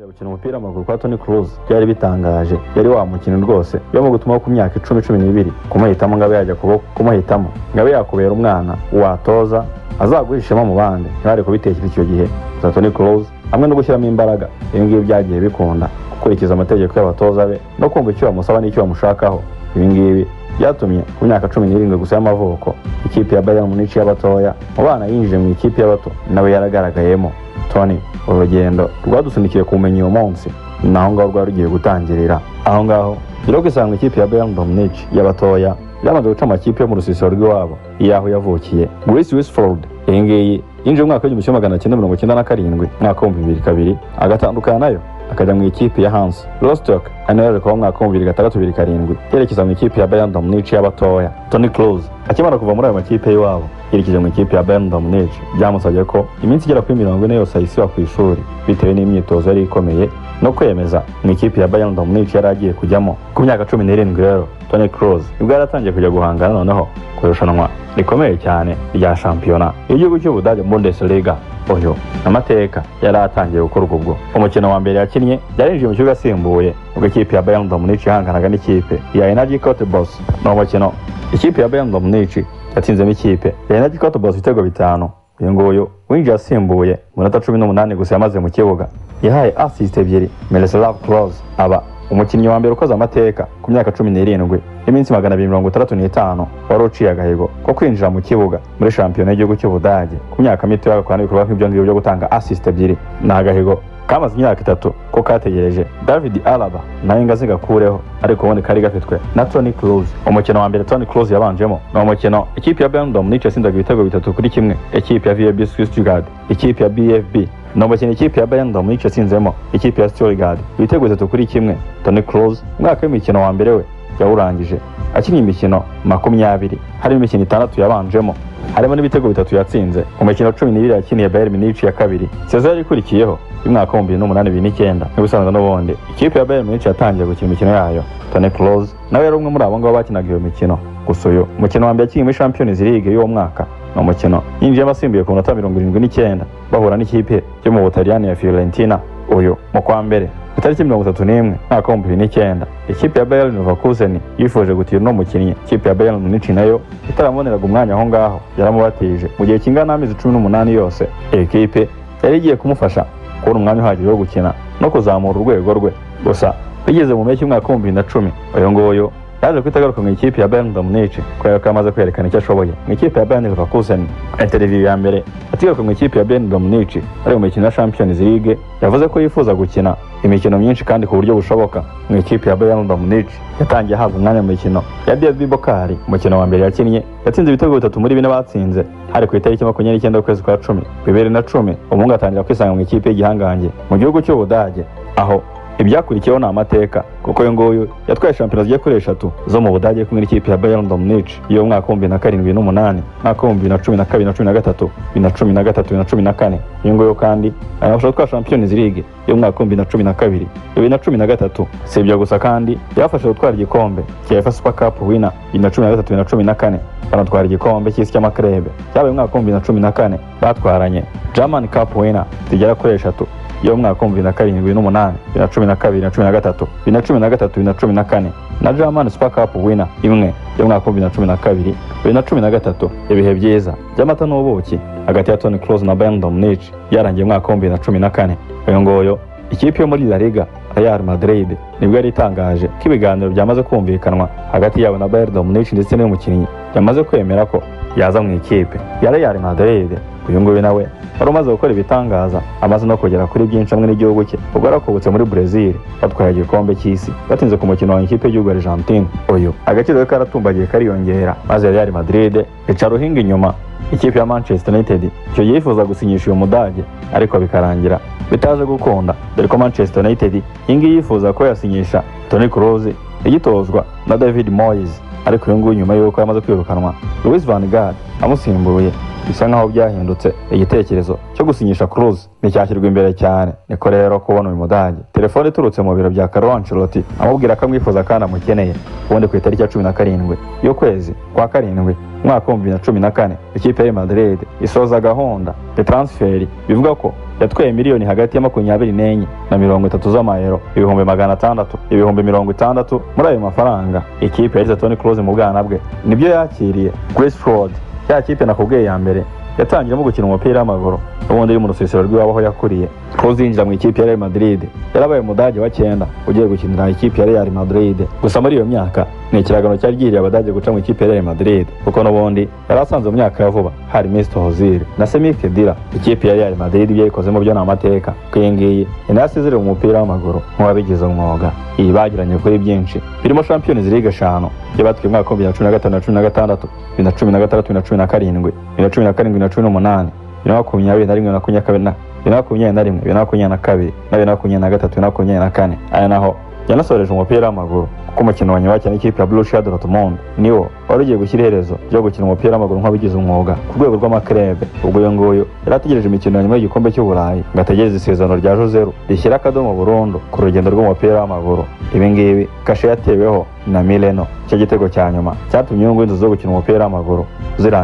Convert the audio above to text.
gukina umupira w'amaguru kwa Toni Kroos byari bitangaje. Yari wa mukino rwose yo mu gutuma ku myaka 10-12 kumuhitamo ngabe yajya kumuhitamo ngabe yakubera umwana watoza azaguhishemo mu bandi. Ntibari kubitekera icyo gihe za Toni Kroos hamwe no gushyiramo imbaraga. Ibi ngibi byagiye bikunda gukurikiza amategeko y'abatoza be no kumva icyo bamusaba n'icyo bamushakaho. Ibi ngibi byatumye ku myaka 17 gusa y'amavuko ikipe ya Bayern Munich y'abatoya mu bana yinjije mu ikipe y'abato nawe yaragaragayemo. Toni, urugendo rwadusunikiye kumenya uwo munsi naho ngaho rwari rugiye gutangirira. Aho ngaho rero kwisanga ikipe ya Bayern Munich y'abatoya yamaze guca amakipe yo mu rusisiro rw'iwabo yaho yavukiye. Grace Westford iyi ngiyi yinjiye mu mwaka w'1997 mwaka wa 2002 agatandukana nayo akajya mu ikipe ya Hans Rostock anaje kuba mwaka wa 2006 yerekeza mu ikipe ya Bayern Munich y'abatoya. Toni Kroos akimara kuva muri ayo makipe y'iwabo yerekeje mu ikipe ya Bayern Munich byamusabye ko iminsi igera kuri 40 yose ayisiba ku ishuri bitewe n'imyitozo yari ikomeye no kwemeza mu ikipe ya Bayern Munich yari agiye kujyamo. Ku myaka 17 rero Toni Kroos nibwo yaratangiye kujya guhangana noneho kurushanwa rikomeye cyane rya shampiyona y'igihugu cy'Ubudage Bundesliga. Oyo amateka yari atangiye gukorwa ubwo umukino wa mbere yakinnye yarinjiye mu kibuga asimbuye ubwo ikipe ya Bayern Munich yahanganaga n'ikipe ya Energy Cottbus. No mukino ikipe ya Bayern Munich yatsinzemo ikipe ya Energy Cottbus ibitego 5. Uyu nguyu winjiye asimbuye mu minota 18 gusa yamaze mu kibuga yahaye assist ebyiri Miroslav Klose aba umukinnyi wa mbere ukoze amateka ku myaka 17 iminsi 235 wari uciye agahigo ko kwinjira mu kibuga muri shampiyona y'igihugu cy'Ubudage ku myaka mito y'akwana ibikorwa nk'ibyo ngibyo byo gutanga assist ebyiri. Ni agahigo kamaze imyaka 3 ko kategereje David Alaba nawe ingazi gakureho ariko ubundi kari gafitwe na Toni Kroos. Umukino wa mbere Toni Kroos yabanjemo ni umukino ikipe ya Bayern Munich yasindaga ibitego 3-1 ikipe ya VfB Stuttgart ikipe ya BFB. No mukino ikipe ya Bayern Munich yatsinzemo ikipe ya Stuttgart ibitego 3-1. Toni Kroos umwaka w'imikino wa mbere we yawurangije akinnye imikino 20 harimo imikino 6 yabanjemo harimo n'ibitego 3 yatsinze. Umukino 12 yakiniye Bayern Munich ya kabiri sezo yari ikurikiyeho y'umwaka wa 2008-2009 n'ubusanzwe n'ubundi ikipe ya Bayern Munich yatangiye gukina imikino yayo. Toni Kroos nawe yari umwe muri abo ngabo bakinaga iyo mikino. Gusa uyu mukino wa mbere yakinnye muri Champions League y'uwo mwaka no mukino yinjiye asimbuye ku minota 79 bahura n'ikipe yo mu Butaliyani ya Fiorentina. Uyu mu kwa mbere itariki 31 mwaka wa 2009 ikipe ya Bayern Leverkusen yifuje gutira no mukinnyi ikipe ya Bayern Munich nayo itaramuboneraga umwanya aho ngaho yaramubatije mu gihe kingana n'amezi 18 yose. Ikipe yari igiye kumufasha kubona umwanya uhagije wo gukina no kuzamura urwego rwe. Gusa bigeze mu mpeshyi y'umwaka wa 2010 uyu nguyu yaje kwitagaruka mu ikipe ya Bayern Munich kubera ko amaze kwerekana icyo ashoboye mu ikipe ya Bayern Leverkusen. Interview ya mbere atigaruka mu ikipe ya Bayern Munich ari mu mikino ya Champions League yavuze ko yifuza gukina imikino myinshi kandi ku buryo bushoboka mu ikipe ya Bayern Munich. Yatangiye ahabwa umwanya mu mikino ya Derby Bokari. Umukino wa mbere yakinnye yatsinze ibitego 3 muri 4 batsinze hari ku itariki 29 ukwezi kwa 10 2010 umuhungu atangira kwisanga mu ikipe y'igihangange mu gihugu cy'Ubudage. Aho ibyakurikiyeho ni amateka kuko uyu nguyu yatwaye shampiyona zigiye kuri 3 zo mu Budage kumwe n'ikipe ya Bayern Munich iyo mwaka wa 2007-2008 mwaka wa 2012-2013 2013-2014. Uyu nguyu kandi anafasha gutwara Champions League iyo mwaka wa 2012-2013. Si ibyo gusa kandi yafashe gutwara igikombe cya UEFA Super Cup winner 2013-2014 banatwara igikombe cy'isi cy'amakrebe cyabaye mwaka wa 2014 batwaranye German Cup winner zigera kuri 3 yo mwaka wa 2007-2008 2012-2013 2013-2014 na German Super Cup winner imwe yo mwaka wa 2012 2013. Ibihe byiza by'amata n'ubuki hagati ya Toni Kroos na Bayern Munich yarangiye mwaka wa 2014. Uyu nguyu ikipe yo muri La Liga Real Madrid nibwo yari itangaje ko ibiganiro byamaze kumvikanwa hagati yabo na Bayern Munich ndetse n'umukinnyi yamaze kwemera ko yaza mu ikipe ya Real Madrid. Uyu nguyu nawe wari umaze gukora ibitangaza amaze no kugera kuri byinshi hamwe n'igihugu cye ubwo yarakubutse muri Brazil batwaye igikombe cy'isi batinze ku mukino wa ikipe y'igihugu Argentine. Uyu agaciro ke karatumbagiye kariyongera maze Real Madrid ica ruhinga inyuma ikipe ya Manchester United icyo yifuza gusinyisha uyu Mudage ariko bikarangira bitaje gukunda dore ko Manchester United ingi yifuza ko yasinyisha Toni Kroos igitozwa na David Moyes. Ariko uyu nguyu nyuma y'uko yamaze kwirukanwa Louis van Gaal amusimbuye bisa nkaho byahindutse igitekerezo cyo gusinyisha Kroos nticyashyirwa imbere cyane. Niko rero kubona uyu Mudage telefone iturutse mu biro bya Carlo Ancelotti amubwira ko amwifuza kandi amukeneye. Ubundi ku itariki ya 17 y'ukwezi kwa 7 mwaka wa 2014 ikipe ya Madrid isoza gahunda ya transfer bivuga ko yatwaye miliyoni hagati ya 24 na 30 z'amayero, ibihumbi 600, ibihumbi 60. Muri ayo mafaranga ikipe ya Toni Kroos mu bwana bwe nibyo yakiriye Gracefield, ya kipe nakubwiye ya mbere yatangiramo gukina umupira w'amaguru ubundi iri mu rusisiro rw'iwabo aho yakuriye. Kroos yinjira mu ikipe ya Real Madrid yarabaye umudage wa 9 ugiye gukinira ikipe ya Real Madrid. Gusa muri iyo myaka ni ikiragano cyari giriye abadage guca mu ikipe ya Real Madrid kuko n'ubundi yari asanzwe mu myaka ya vuba hari Mesut Ozil na Sami Khedira. Ikipe ya Real Madrid byayikozemo byo n'amateka kwingiye inasizire mu mupira w'amaguru nk'ababigize umwuga. Iyi bagiranye kuri byinshi birimo Champions League 5 yabatwe mwaka wa 2015 na 2016, 2016, 2017, 2017, 2018, 2021, 2022, 2023, aya naho yanasoreje umupira w'amaguru kuko umukino wa nyuma cyane ikipe ya Borussia Dortmund niwo wari ugiye gushyira iherezo ryo gukina umupira w'amaguru nk'abigize umwuga ku rwego rw'amakrebe. Ubwo uyu nguyu yari ategereje imikino ya nyuma y'igikombe cy'Uburayi ngo ategereze isezerano rya Jose rishyira akadomo burundu ku rugendo rw'umupira w'amaguru. Ibi ngibi kashe yateweho na Mileno, icyo gitego cya nyuma cyatumye inzu zo gukina umupira w'amaguru zirangira.